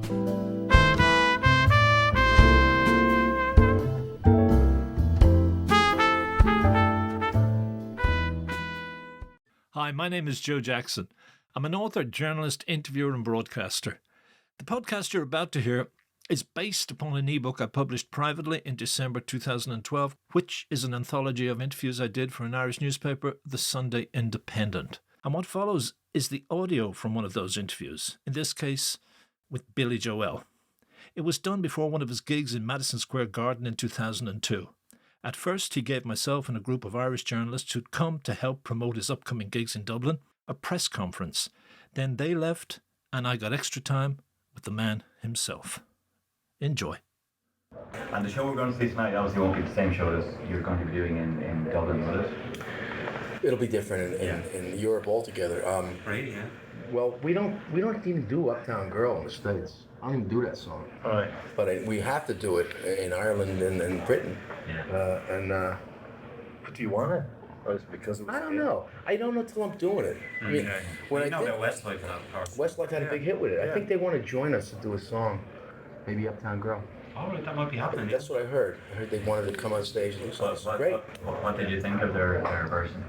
Hi, my name is Joe Jackson. I'm an author, journalist, interviewer, and broadcaster. The podcast you're about to hear is based upon an ebook I published privately in December 2012, which is an anthology of interviews I did for an Irish newspaper, the Sunday Independent. And what follows is the audio from one of those interviews, in this case with Billy Joel. It was done before one of his gigs in Madison Square Garden in 2002. At first, he gave myself and a group of Irish journalists who'd come to help promote his upcoming gigs in Dublin a press conference. Then they left, and I got extra time with the man himself. Enjoy. And the show we're going to see tonight obviously won't be the same show as you're going to be doing in Dublin, will it? It'll be different in Europe altogether. Really, yeah. Well, we don't even do Uptown Girl in the States. I don't even do that song. All right. But we have to do it in Ireland and Britain. Yeah. But do you want it? Or is it because it was I don't know. I don't know till I'm doing it. I mean, when you know about Westlife and that, of course. Westlife had a big hit with it. I think they want to join us to do a song, maybe Uptown Girl. All right, that might be happening. That's what I heard. I heard they wanted to come on stage and do something. Great. What did you think of their version?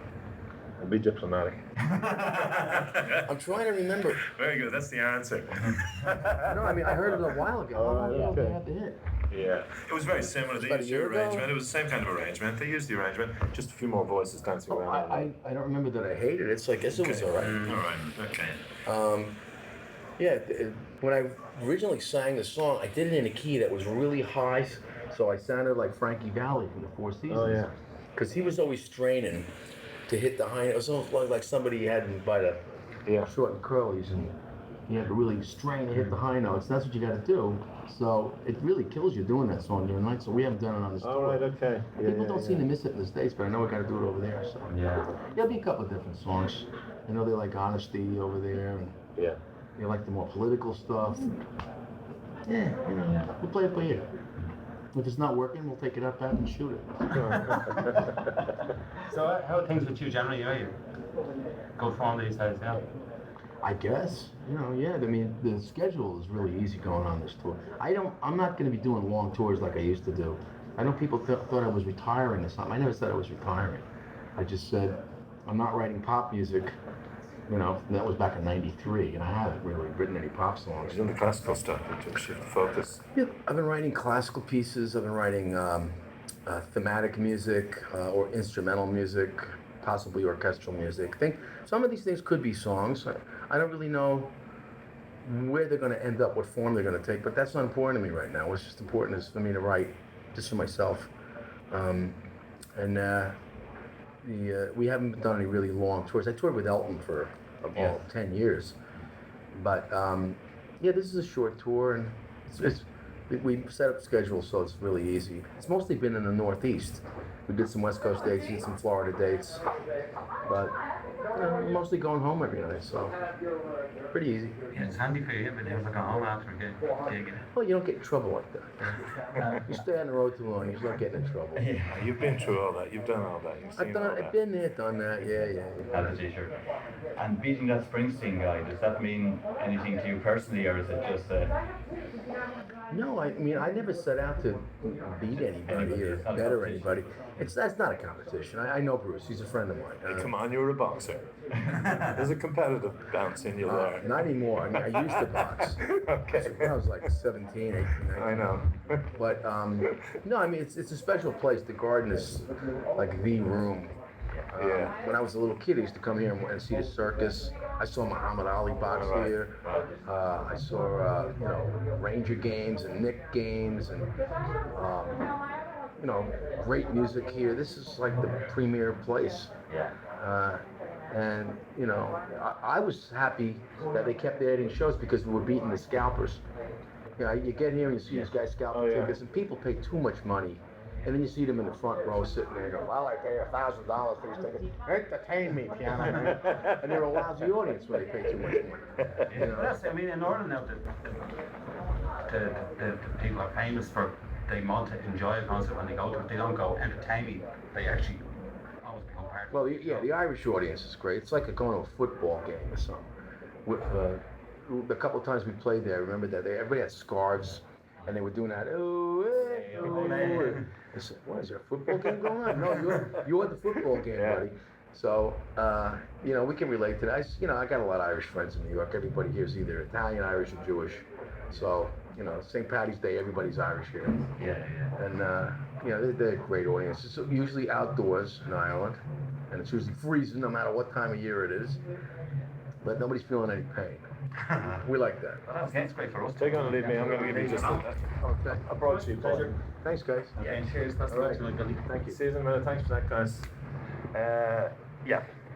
It'll be diplomatic. I'm trying to remember. Very good, that's the answer. No, I mean, I heard it a while ago. I don't know if they had the hit. Yeah. It was very similar. They used your arrangement. It was the same kind of arrangement. They used the arrangement. Just a few more voices dancing around. I don't remember that I hated it, so I guess it was all right. All right, okay. When I originally sang the song, I did it in a key that was really high, so I sounded like Frankie Valli from the Four Seasons. Oh, yeah. Because he was always straining to hit the high note. It was almost like somebody had him by the short and curlies, and you had to really strain to hit the high notes. That's what you got to do. So it really kills you doing that song during the night. So we haven't done it on this tour. All right, okay. People don't seem to miss it in the States, but I know we got to do it over there. So there'll be a couple of different songs. I know they like Honesty over there, and they like the more political stuff. Yeah, we'll play it by ear. If it's not working, we'll take it up back and shoot it. So how are things with you generally? Are you go form these days? Yeah. I guess, I mean, the schedule is really easy going on this tour. I'm not going to be doing long tours like I used to do. I know people thought I was retiring or something. I never said I was retiring. I just said, I'm not writing pop music, that was back in '93, and I haven't really written any pop songs. You're doing the classical stuff, you took shift focus. Yeah, I've been writing classical pieces, I've been writing thematic music or instrumental music, possibly orchestral music. I think some of these things could be songs. I don't really know where they're going to end up, what form they're going to take, but that's not important to me right now. What's just important is for me to write just for myself. We haven't done any really long tours. I toured with Elton for about 10 years. But this is a short tour, and we set up schedules so it's really easy. It's mostly been in the Northeast. We did some West Coast dates, did some Florida dates, but we're mostly going home every night, so pretty easy. Yeah, it's handy for you, but if I go home after a gig. Well, you don't get in trouble like that. You stay on the road too long, you start getting in trouble. Yeah, you've been through all that. You've done all that. I've been there, done that. Yeah. Had a t-shirt. And beating that Springsteen guy, does that mean anything to you personally, or is it just No, I mean, I never set out to beat anybody or better anybody. That's not a competition. I know Bruce. He's a friend of mine. Hey, come on, you were a boxer. There's a competitive bounce in you there. Not anymore. I mean, I used to box. Okay. When I was like 17, 18, 19. I know. But, no, I mean, it's a special place. The Garden is like the room. When I was a little kid, I used to come here and see the circus. I saw Muhammad Ali box here. I saw, Ranger games and Nick games and, great music here. This is like the premier place. And, I was happy that they kept adding shows because we were beating the scalpers. You get here and you see these guys scalping tickets, and people pay too much money. And then you see them in the front row sitting there and go, well, I pay $1,000 for these tickets. Entertain me, piano man. And they're a lousy audience when they pay too much money. That's, I mean, in Ireland now, the people are famous for, they want to enjoy a concert when they go to it. They don't go entertain me. They actually always become part of it. Well, the Irish audience is great. It's like going to a football game or something. the couple of times we played there, I remember that everybody had scarves, and they were doing that. Oh, I said, what is there a football game going on? No, you're at the football game, buddy. So we can relate to that. I got a lot of Irish friends in New York. Everybody here is either Italian, Irish, or Jewish. So St. Patty's Day, everybody's Irish here. And they're a great audience. It's usually outdoors in Ireland, and it's usually freezing no matter what time of year it is. But nobody's feeling any pain. We like that. That's great for us. They're going to leave me. I'm going to give you just a broadsheet. Pleasure. Thanks, guys. Yeah, cheers. That's All right. Billy. Thank you. See you in a minute. Thanks for that, guys.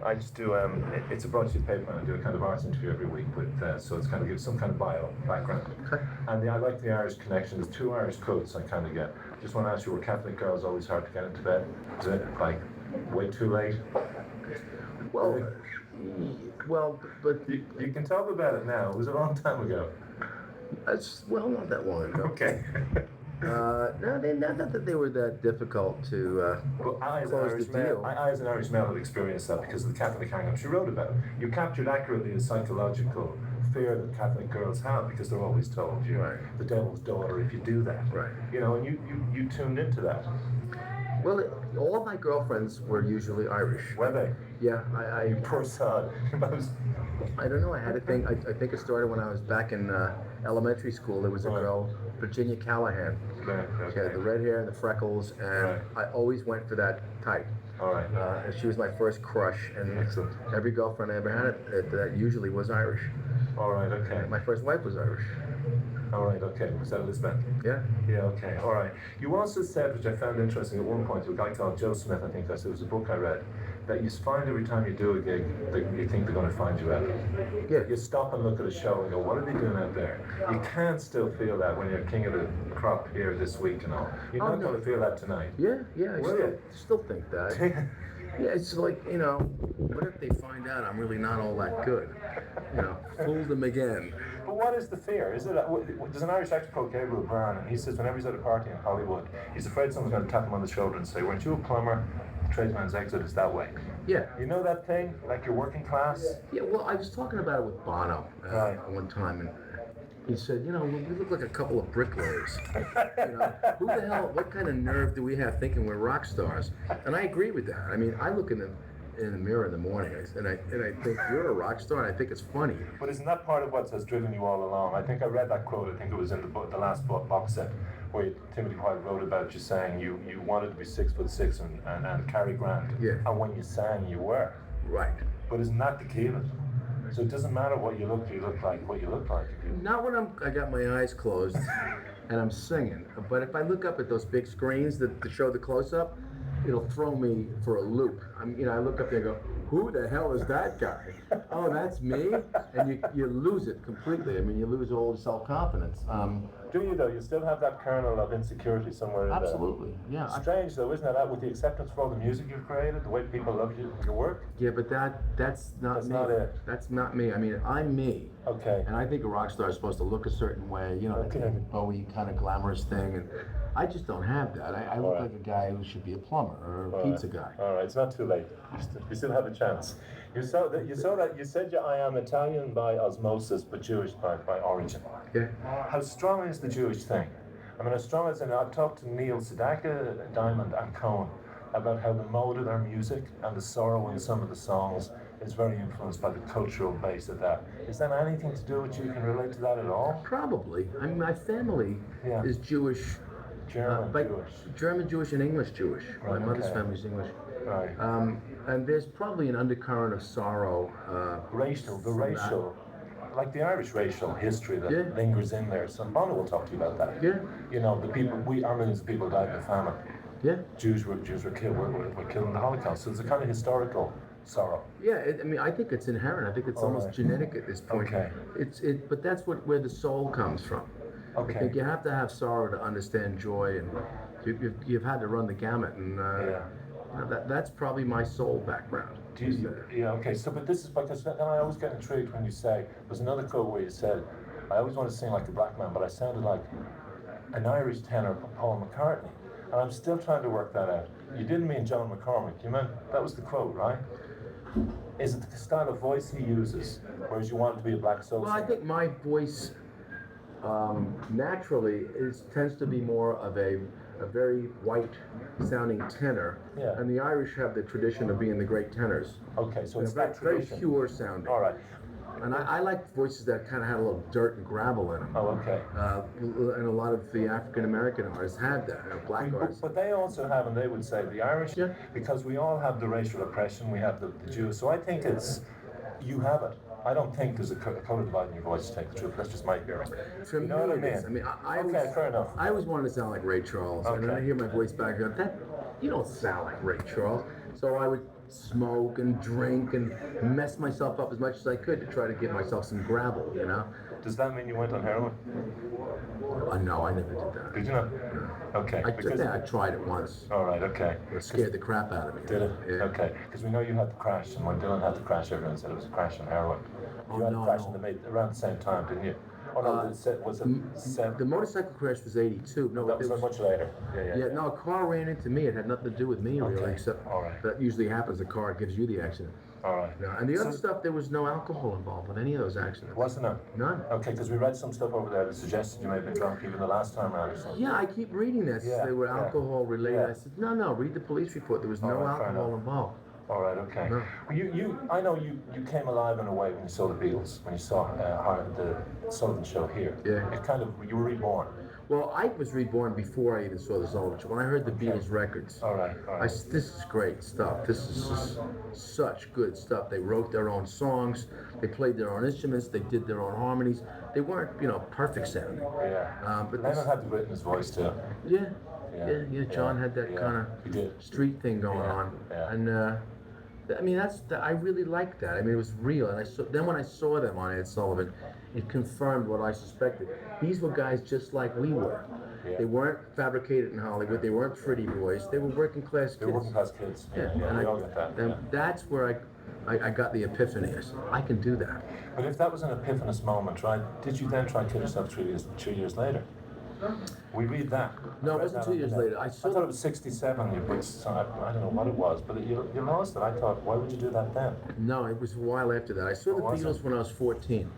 I just do. It's a broadsheet paper, and I do a kind of arts interview every week. So it's kind of gives some kind of bio background. Okay. And I like the Irish connection. There's two Irish quotes I kind of get. Just want to ask you: were Catholic girls always hard to get into bed? Is it like way too late? But You can talk about it now. It was a long time ago. not that long ago. Okay. No, not that they were that difficult to Well, I, as close the deal. as an Irish male, have experienced that because of the Catholic Handgun. She wrote about it. You captured accurately the psychological fear that Catholic girls have because they're always told you're the devil's daughter if you do that. Right. And you tuned into that. Well, all of my girlfriends were usually Irish. Were they? Yeah, I Poor sod. I don't know. I had a thing. I think it started when I was back in elementary school. There was a girl, Virginia Callahan. She had the red hair and the freckles, and I always went for that type. All right. And she was my first crush, and Excellent. every girlfriend I ever had that usually was Irish. All right. Okay. My first wife was Irish. All right. Okay. Was that Elizabeth? Yeah. Yeah, okay, all right. You also said, which I found interesting at one point, to a guy called Joe Smith, I think it was a book I read, that you find every time you do a gig that you think they're going to find you out. Yeah. You stop and look at a show and go, what are they doing out there? You can't still feel that when you're king of the crop here this week and all. You're not going to feel that tonight. Yeah. I Will you? still think that. Yeah, it's like, what if they find out I'm really not all that good? Fooled them again. But what is the fear? Is it? There's an Irish actor called Gabriel Byrne, and he says whenever he's at a party in Hollywood, he's afraid someone's going to tap him on the shoulder and say, "Weren't you a plumber? The tradesman's exit is that way." Yeah. You know that thing, like your working class. Yeah, well, I was talking about it with Bono one time, and he said, we look like a couple of bricklayers. Who the hell, what kind of nerve do we have thinking we're rock stars? And I agree with that. I mean, I look in the mirror in the morning, and I think you're a rock star, and I think it's funny. But isn't that part of what has driven you all along? I think I read that quote. I think it was in the last box set, where Timothy White wrote about you saying you wanted to be 6'6" and carry Grant. Yeah. And when you sang, you were. Right. But isn't that the key of it? So it doesn't matter what you look like what you look like. Not when I got my eyes closed and I'm singing, but if I look up at those big screens that show the close-up, it'll throw me for a loop. I look up there and go, who the hell is that guy? Oh, that's me? And you lose it completely. I mean, you lose all self-confidence. Do you though? You still have that kernel of insecurity somewhere in there. Absolutely, yeah. Strange though, isn't it? That with the acceptance for all the music you've created, the way people love your work. Yeah, but that's not me. Not it. That's not me. I mean, I'm me. Okay. And I think a rock star is supposed to look a certain way, the David Bowie kind of glamorous thing, and I just don't have that. I look like a guy who should be a plumber or a pizza guy. All right, it's not too late. You still have a chance. You said I am Italian by osmosis, but Jewish by origin. Yeah. How strong is the Jewish thing? I mean, as strong as I've talked to Neil Sedaka, Diamond, and Cohen about how the mode of their music and the sorrow in some of the songs is very influenced by the cultural base of that. Is that anything to do with you? Can relate to that at all? Probably. I mean, my family is Jewish. German Jewish and English Jewish. Right, My mother's okay. family's English. Right. And there's probably an undercurrent of sorrow. Racial, like the Irish racial history that lingers in there. So Bono will talk to you about that. Yeah. The people, our millions of people died in the famine. Yeah. Jews were killed. Were killed in the Holocaust. So it's a kind of historical sorrow. Yeah. I think it's inherent. I think it's almost genetic at this point. Okay. But that's where the soul comes from. Okay. I think you have to have sorrow to understand joy, and you've had to run the gamut, and that's probably my soul background. Okay. So, but this is because then I always get intrigued when you say there's another quote where you said, "I always want to sing like a black man, but I sounded like an Irish tenor, Paul McCartney," and I'm still trying to work that out. You didn't mean John McCormick. You meant that was the quote, right? Is it the style of voice he uses, whereas you want it to be a black soul Well, I singer? think my voice naturally tends to be more of a very white sounding tenor, Yeah. and the Irish have the tradition of being the great tenors. Okay, so They're it's very, that very tradition. pure sounding. All right. And I like voices that kind of had a little dirt and gravel in them. Oh, okay. And a lot of the African American artists have that, black artists. But they also have, and they would say the Irish, Yeah. because we all have the racial oppression, we have the Jews. So I think you have it. I don't think there's a colour divide in your voice, to take the truth. That's just my hearing. For You me, know what I it mean? is. I mean, Okay, fair enough. I always wanted to sound like Ray Charles, and then I Okay. hear my voice back and go, you don't sound like Ray Charles. So I would smoke and drink and mess myself up as much as I could to try to give myself some gravel, you know? Does that mean you went on heroin? No, I never did that. Did you not? Okay. I think I tried it once. All right, okay. It scared the crap out of me. Did it? Yeah. Okay. Because we know you had the crash, and when Dylan had the crash, everyone said it was a crash on heroin. You had a crash in the around the same time, didn't you? Oh no, was it The motorcycle crash was 82. No, that was much later. Yeah, no, a car ran into me. It had nothing to do with me, really, Okay. except All right. that usually happens. The car gives you the accident. All right. No, and the other stuff, there was no alcohol involved in any of those accidents. Wasn't it? None. Okay, because we read some stuff over there that suggested you may have been drunk even the last time around or something. Yeah, I keep reading this. Yeah, They were yeah. alcohol related. Yeah. I said, no, read the police report. There was no All right, fair alcohol enough. involved. All right, okay. No. Well, I know you came alive in a way when you saw the Beatles, when you saw the Sullivan Show here. Yeah. It kind of, you were reborn. Well, I was reborn before I even saw the Sullivan Show. When I heard the Beatles records, All right, all I right. said, this is great stuff. This is just such good stuff. They wrote their own songs. They played their own instruments. They did their own harmonies. They weren't, perfect sounding. Yeah. But Lennon this, had the grit in his voice too. yeah, Yeah, yeah. John had that yeah, kind he of did. street thing going Yeah, on, yeah. and I mean I really liked that. I mean, it was real, and then when I saw them on Ed Sullivan, it confirmed what I suspected. These were guys just like we were. Yeah. They weren't fabricated in Hollywood. They weren't pretty boys. They were working class kids. They were working class kids. Yeah, and we all get that. and Yeah. that's where I got the epiphany. I said, I can do that. But if that was an epiphanous moment, right? Did you then try to kill yourself 3 years later? We read that. No, I it read wasn't that 2 years on the net. later. I I saw thought it was 67. You put some, I don't know what it was, but you lost it. I thought, why would you do that then? No, it was a while after that. I saw the Oh, was it? Beatles when I was 14.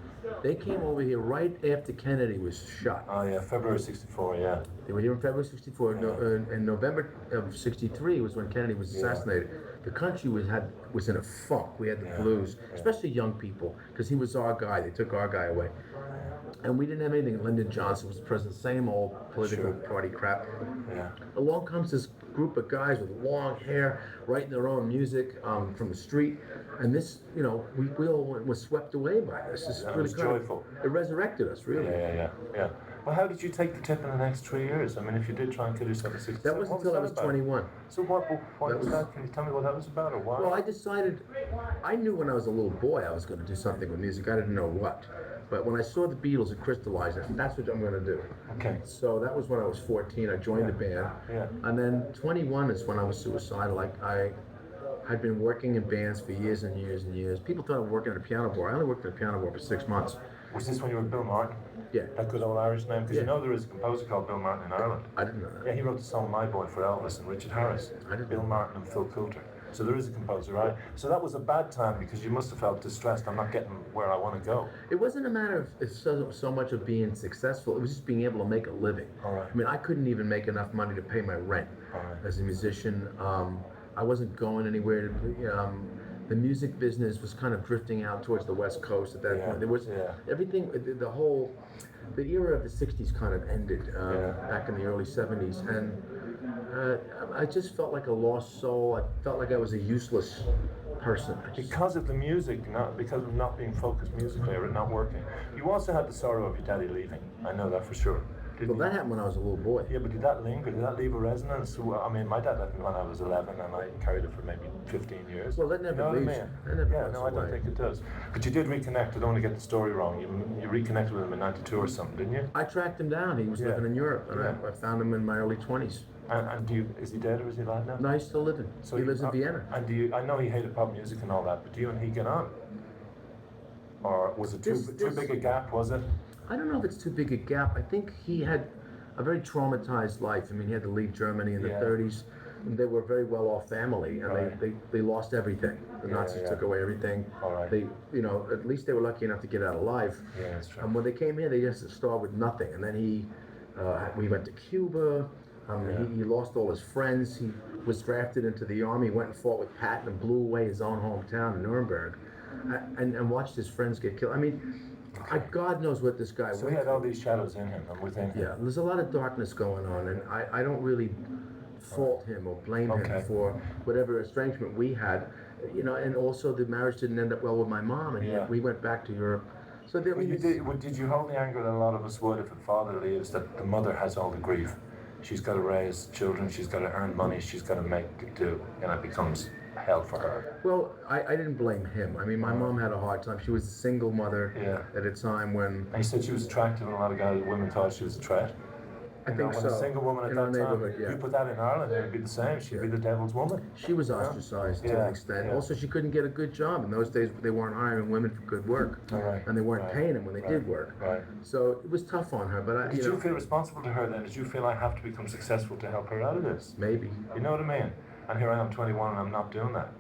They came over here right after Kennedy was shot. Oh yeah, February '64. Yeah. They were here in February '64. In November of '63 was when Kennedy was assassinated. The country was in a funk. We had the blues, especially young people, because he was our guy. They took our guy away. And we didn't have anything. Lyndon Johnson was president, same old political party crap. Yeah. Along comes this group of guys with long hair, writing their own music from the street. And this, we all were swept away by this. This Yeah, it really was kind of- joyful. it resurrected us, really. Yeah. Well, how did you take the tip in the next 3 years? I mean, if you did try and kill yourself at 67, That was what until I was about? 21. So what was that? Can you tell me what that was about, or why? Well, I decided, I knew when I was a little boy I was going to do something with music. I didn't know what. But when I saw the Beatles, it crystallized it. That's what I'm going to do. Okay. So that was when I was 14. I joined the band. Yeah. And then 21 is when I was suicidal. I had been working in bands for years and years and years. People thought I was working at a piano bar. I only worked at a piano bar for 6 months. Was this when you were Bill Martin? Yeah. That good old Irish name? Because Yeah. you know there is a composer called Bill Martin in Ireland. I didn't know that. Yeah, he wrote the song My Boy for Elvis and Richard Harris. I didn't Bill know. Martin and Phil Coulter. So there is a composer, right? So that was a bad time because you must have felt distressed. I'm not getting where I want to go. It wasn't a matter of so much of being successful. It was just being able to make a living. All right. I mean, I couldn't even make enough money to pay my rent All right. as a musician. I wasn't going anywhere. The music business was kind of drifting out towards the West Coast at that Yeah, point. There was yeah. everything. The era of the '60s kind of ended back in the early '70s, and I just felt like a lost soul. I felt like I was a useless person. Because of the music, because of not being focused musically or it not working. You also had the sorrow of your daddy leaving. I know that for sure. Didn't Well, that you? happened when I was a little boy. Yeah, but did that linger? Did that leave a resonance? Well, I mean, my dad left me when I was 11, and I carried it for maybe 15 years. Well, that never you know leaves. what I mean? That never Yeah, goes no, I don't away. think it does. But you did reconnect. I don't want to get the story wrong. You reconnected with him in '92 or something, didn't you? I tracked him down. He was Yeah. living in Europe, and Yeah. I found him in my early 20s. And is he dead or is he alive now? No, he's still living. So he lives in Vienna. And I know he hated pop music and all that, but do you and he get on? Or was it too big a gap, was it? I don't know if it's too big a gap. I think he had a very traumatized life. I mean, he had to leave Germany in the Yeah. 30s. they were a very well-off family, and they lost everything. The Nazis took away everything. They, at least they were lucky enough to get out alive. Yeah, that's true. And when they came here, they just started with nothing. And then we went to Cuba. He lost all his friends. He was drafted into the army, went and fought with Patton and blew away his own hometown in Nuremberg, and watched his friends get killed. I mean, God knows what this guy was. So he had all these shadows in him and within him. Yeah, there's a lot of darkness going on, and I don't really fault him or blame him for whatever estrangement we had. And also the marriage didn't end up well with my mom, and yet we went back to Europe. So did you hold the anger that a lot of us would if the father leaves, that the mother has all the grief? She's got to raise children, she's got to earn money, she's got to make it do, and it becomes hell for her. Well, I didn't blame him. I mean, my mom had a hard time. She was a single mother at a time when... And you said she was attractive, and a lot of women thought she was a threat. I think so. When a single woman at that time, you put that in Ireland, it would be the same. She'd be the devil's woman. She was ostracized to an extent. Also, she couldn't get a good job. In those days, they weren't hiring women for good work, and they weren't paying them when they did work. So it was tough on her. But did you feel responsible to her then? Did you feel I have to become successful to help her out of this? Maybe. You know what I mean? And here I am, 21, and I'm not doing that.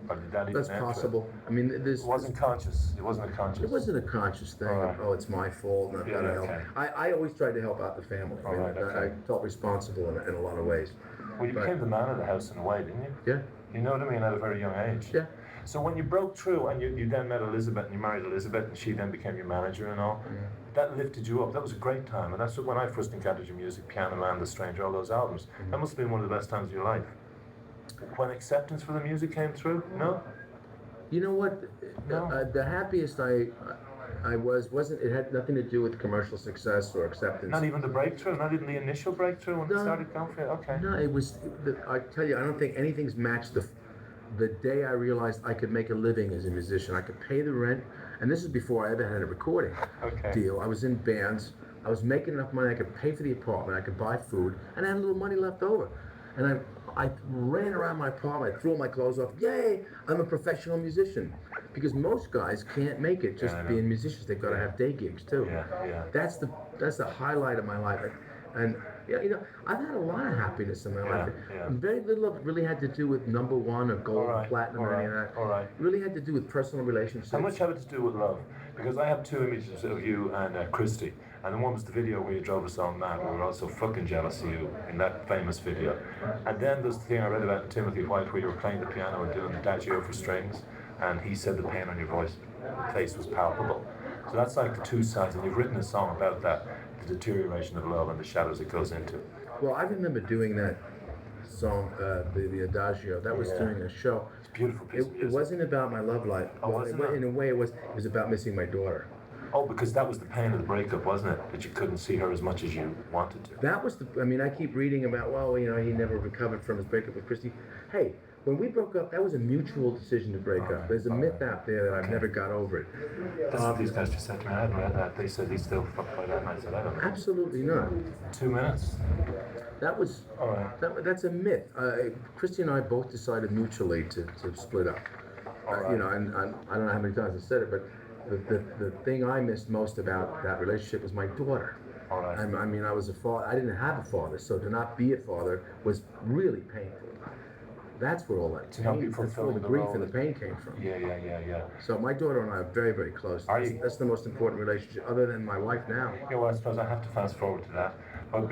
Or did that even That's possible. I mean, this wasn't conscious. It wasn't a conscious. It wasn't a conscious thing. Oh, it's my fault, and I've got to help. I always tried to help out the family. I felt responsible in a lot of ways. Well, you became the man of the house in a way, didn't you? Yeah. You know what I mean? At a very young age. Yeah. So when you broke through and you then met Elizabeth and you married Elizabeth and she then became your manager and all, that lifted you up. That was a great time. And that's when I first encountered your music, Piano Man, The Stranger, all those albums. That must have been one of the best times of your life. When acceptance for the music came through, no? You know what? No. The happiest I wasn't. It had nothing to do with commercial success or acceptance. Not even the breakthrough. Not even the initial breakthrough when it started going for you. Okay. No, it was. I tell you, I don't think anything's matched the day I realized I could make a living as a musician. I could pay the rent, and this is before I ever had a recording deal. I was in bands. I was making enough money. I could pay for the apartment. I could buy food, and I had a little money left over. And I ran around my apartment, I threw all my clothes off. Yay! I'm a professional musician. Because most guys can't make it just being musicians. They've got to have day gigs too. That's the highlight of my life. And I've had a lot of happiness in my life. Very little of it really had to do with number one or gold or platinum or any of that. It really had to do with personal relationships. How much have it to do with love? Because I have two images of you and Christy. And the one was the video where you drove us all mad. We were all so fucking jealous of you in that famous video. And then there's the thing I read about in Timothy White where you were playing the piano and doing the Adagio for strings. And he said the pain on your face was palpable. So that's like the two sides. And you've written a song about that, the deterioration of love and the shadows it goes into. Well, I remember doing that song, the Adagio. That was during a show. It's a beautiful piece of music. It wasn't about my love life. In a way, it was about missing my daughter. Oh, because that was the pain of the breakup, wasn't it? That you couldn't see her as much as you wanted to. That was I keep reading about, he never recovered from his breakup with Christy. Hey, when we broke up, that was a mutual decision to break up. There's a myth out there that I've never got over it. That's what these guys just said to me. I hadn't read that. They said he's still fucked by that, and I said, I don't know. Absolutely not. 2 minutes. That was, that's a myth. Christy and I both decided mutually to split up. And I don't know how many times I said it, but the thing I missed most about that relationship was my daughter. I mean, I was a father. I didn't have a father, so to not be a father was really painful. That's where all that pain, that's where the grief and the pain came from. Yeah. So my daughter and I are very, very close. That's the most important relationship, other than my wife now. Yeah, well, I suppose I have to fast forward to that. But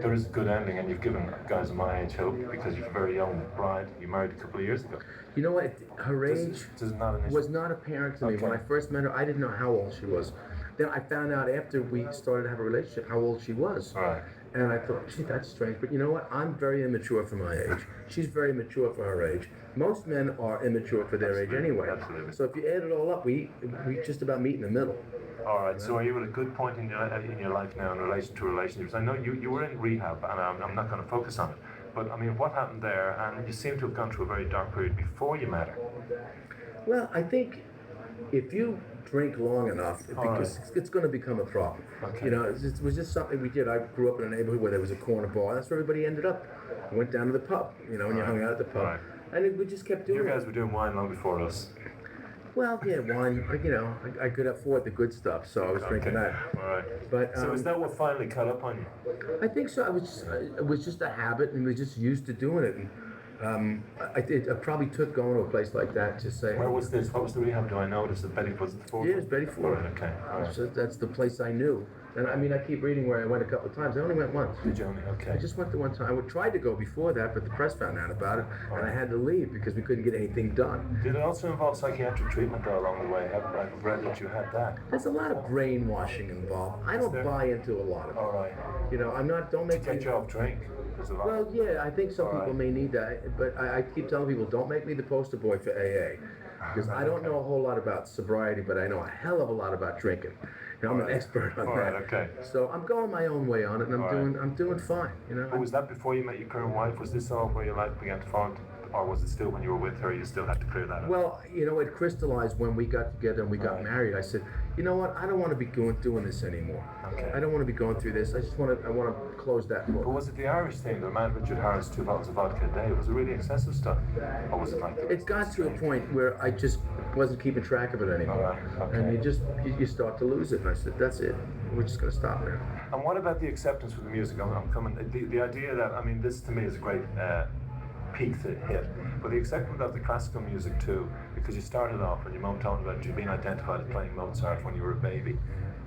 there is a good ending, and you've given guys of my age hope because you're a very young bride. You married a couple of years ago. You know what? Her age was not apparent to me. When I first met her, I didn't know how old she was. Then I found out after we started to have a relationship how old she was. And I thought, gee, that's strange. But you know what? I'm very immature for my age. She's very mature for her age. Most men are immature for their age anyway. Absolutely. So if you add it all up, we just about meet in the middle. All right. So are you at a good point in your life now in relation to relationships? I know you were in rehab, and I'm not going to focus on it. But I mean, what happened there? And you seem to have gone through a very dark period before you met her. Well, I think if you drink long enough, it's going to become a problem. It was just something we did. I grew up in a neighborhood where there was a corner bar. That's where everybody ended up. We went down to the pub, and you hung out at the pub. And we just kept doing it. You guys were doing wine long before us. Well, yeah, wine. I could afford the good stuff, so I was drinking that. All right. But So is that what finally caught up on you? I think so. It was just a habit, and we were just used to doing it. And I probably took going to a place like that to say. Where was this? What was the rehab? Do I know? Was it Betty? Was it the Ford? Yeah, it's Betty Ford. Right, okay. All right. So that's the place I knew. And I mean, I keep reading where I went a couple of times. I only went once. Did you only? Okay. I just went the one time. I tried to go before that, but the press found out about it, and I had to leave because we couldn't get anything done. Did it also involve psychiatric treatment though along the way? I've read that you had that. There's a lot of brainwashing involved. I don't buy into a lot of it. All right. I'm not. Don't make Get me. you off drink. There's a lot. Well, yeah, I think some All people right. may need that, but I keep telling people, don't make me the poster boy for AA, because I don't know a whole lot about sobriety, but I know a hell of a lot about drinking. I'm an expert on All that. right, okay. So I'm going my own way on it, and I'm doing fine. But was that before you met your current wife? Was this all where your life began to fall? Or was it still when you were with her, you still had to clear that up? Well, it crystallized when we got together and we got married. I said, you know what? I don't want to be doing this anymore. Okay. I don't want to be going through this. I want to close that book. But was it the Irish thing, the man Richard Harris, 2 bottles of vodka a day? Was it really excessive stuff? Or was it like... It's got to a point where I just wasn't keeping track of it anymore. All right, okay. And you start to lose it. And I said, that's it. We're just going to stop now. And what about the acceptance with the music? I'm coming... The idea that, I mean, this to me is a great peak to hit. But the acceptance of the classical music too, because you started off when your mum told about you being identified as playing Mozart when you were a baby.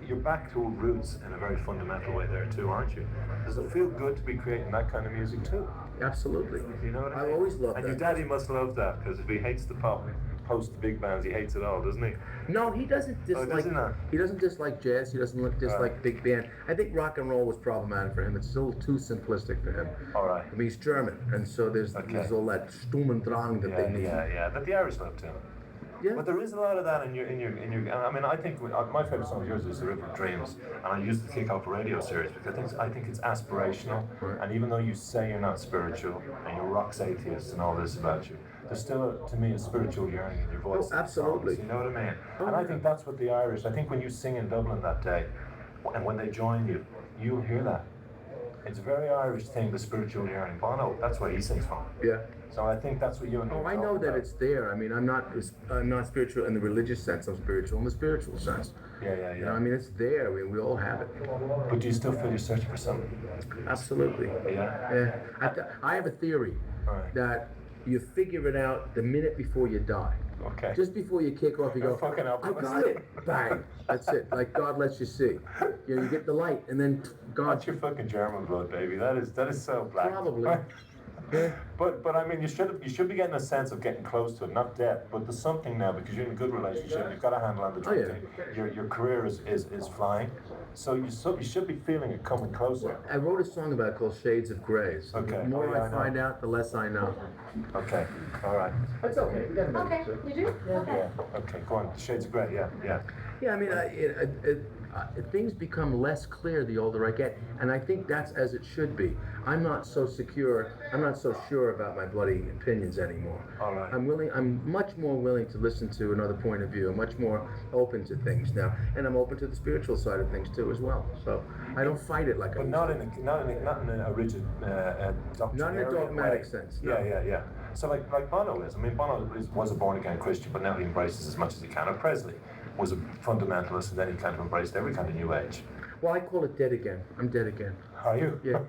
You're back to roots in a very fundamental way there too, aren't you? Does it feel good to be creating that kind of music too? Absolutely. You know what I mean? I've always loved and that. your daddy must love that, because if he hates the pop, post the big bands, he hates it all, doesn't he? No, he doesn't dislike. does he not? He doesn't dislike jazz. He doesn't dislike big band. I think rock and roll was problematic for him. It's a little too simplistic for him. All right. I mean, he's German, and so there's all that Sturm und Drang that they need. Yeah. But the Irish love too. Yeah. But there is a lot of that in your. I mean, I think my favorite song of yours is "The River of Dreams," and I used to kick off a radio series because I think it's aspirational. Right. And even though you say you're not spiritual and you're rocks atheist and all this about you, there's still, to me, a spiritual yearning in your voice. Oh, absolutely. You know what I mean? Oh, and I yeah. think that's what the Irish. I think when you sing in Dublin that day, and when they join you, you'll hear that. It's a very Irish thing, the spiritual yearning. Bono, that's where he sings from. Yeah. So I think that's what you and Oh, I know that it's there. I mean, I'm not spiritual in the religious sense. I'm spiritual in the spiritual sense. Yeah. You know, I mean, it's there. I mean, we all have it. But do you still feel you're searching for something? Absolutely. Yeah. I have a theory Right. that you figure it out the minute before you die. Okay. Just before you kick off, you go, Fucking I optimist. got it. Bang. That's it. Like God lets you see. You get the light, and then God. That's your fucking German blood, baby. That is so black. Probably. Yeah. But I mean, you should be getting a sense of getting close to it, not death. But there's something now because you're in a good relationship. You've got a handle on the Oh, yeah. drinking. Your career is flying. So you should be feeling it coming closer. I wrote a song about it called Shades of Grey. So Okay. the more Oh, yeah, I I know. find out, the less I know. Okay. All right. That's okay. We got a minute, Okay, so. you do? Okay. Yeah. Okay. Go on. Shades of Grey. Yeah. Yeah, I mean, things become less clear the older I get, and I think that's as it should be. I'm not so sure about my bloody opinions anymore. All right. I'm much more willing to listen to another point of view. I'm much more open to things now, and I'm open to the spiritual side of things too as well. So I don't fight it like I But used not to. in a rigid doctrinarian Not in a dogmatic way. sense, no. Yeah. So like Bono is. I mean, Bono was a born again Christian, but now he embraces as much as he can. Or Presley was a fundamentalist, and then he kind of embraced every kind of new age. Well, I call it dead again. I'm dead again. Are you? Yeah.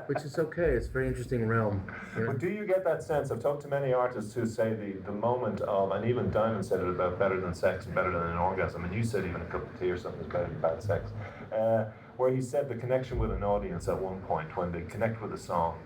Which is okay. It's a very interesting realm. You know? But do you get that sense? I've talked to many artists who say the moment of, and even Diamond said it about better than sex and better than an orgasm, and you said even a cup of tea or something is better than bad sex, where he said the connection with an audience at one point, when they connect with a song,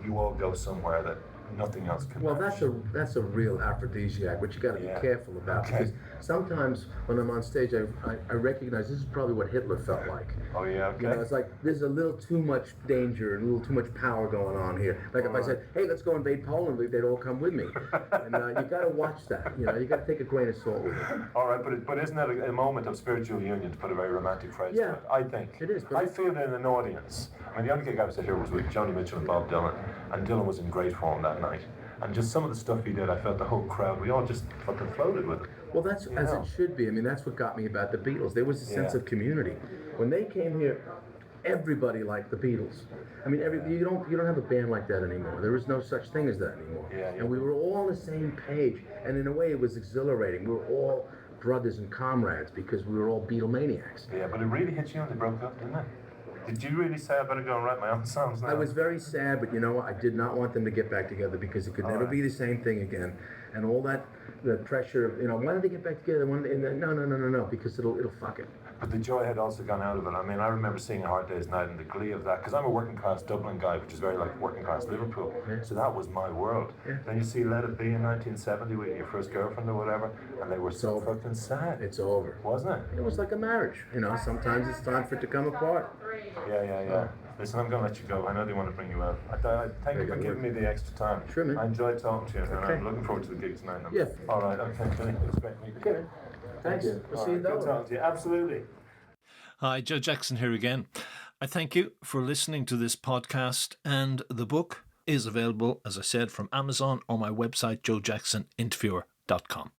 you all go somewhere that nothing else can Well, match. that's a real aphrodisiac, which you got to be Yeah. careful about, Okay. because sometimes when I'm on stage, I recognize this is probably what Hitler felt like. Oh yeah, okay. You know, it's like there's a little too much danger and a little too much power going on here. Like if I said, "Hey, let's go invade Poland," they'd all come with me. And you got to watch that. You know, you got to take a grain of salt with it. All right, but isn't that a moment of spiritual union, to put a very romantic phrase Yeah. to it? I think. It is, but I feel it in an audience. I mean, the only gig I was at here was with Joni Mitchell and Bob Dylan, and Dylan was in great form that night. And just some of the stuff he did, I felt the whole crowd, we all just fucking floated with it. Well, that's as know. it should be. I mean, that's what got me about the Beatles. There was a sense Yeah. of community. When they came here, everybody liked the Beatles. I mean, you don't have a band like that anymore. There is no such thing as that anymore. And we were all on the same page, and in a way, it was exhilarating. We were all brothers and comrades because we were all Beatlemaniacs. Yeah, but it really hit you when they broke up, didn't it? Did you really say I better go and write my own songs now? I was very sad, but you know what? I did not want them to get back together because it could never be the same thing again. And all that, the pressure of, why don't they get back together? No, because it'll fuck it. But the joy had also gone out of it. I mean, I remember seeing A Hard Day's Night and the glee of that, because I'm a working class Dublin guy, which is very like working class Liverpool. Yeah. So that was my world. Yeah. Then you see Let It Be in 1970 with your first girlfriend or whatever, and they were so fucking sad. It's over. Wasn't it? It was like a marriage. Sometimes it's time for it to come apart. Yeah. Listen, I'm going to let you go. I know they want to bring you out. I thank you for giving me the extra time. Sure, man. I enjoyed talking to you, and Okay. I'm looking forward to the gig tonight. Yeah. All right, okay, good. It's great meeting you. Okay, man. Thank you. We'll see you Good talking to you. Absolutely. Hi, Joe Jackson here again. I thank you for listening to this podcast, and the book is available, as I said, from Amazon or my website, joejacksoninterviewer.com.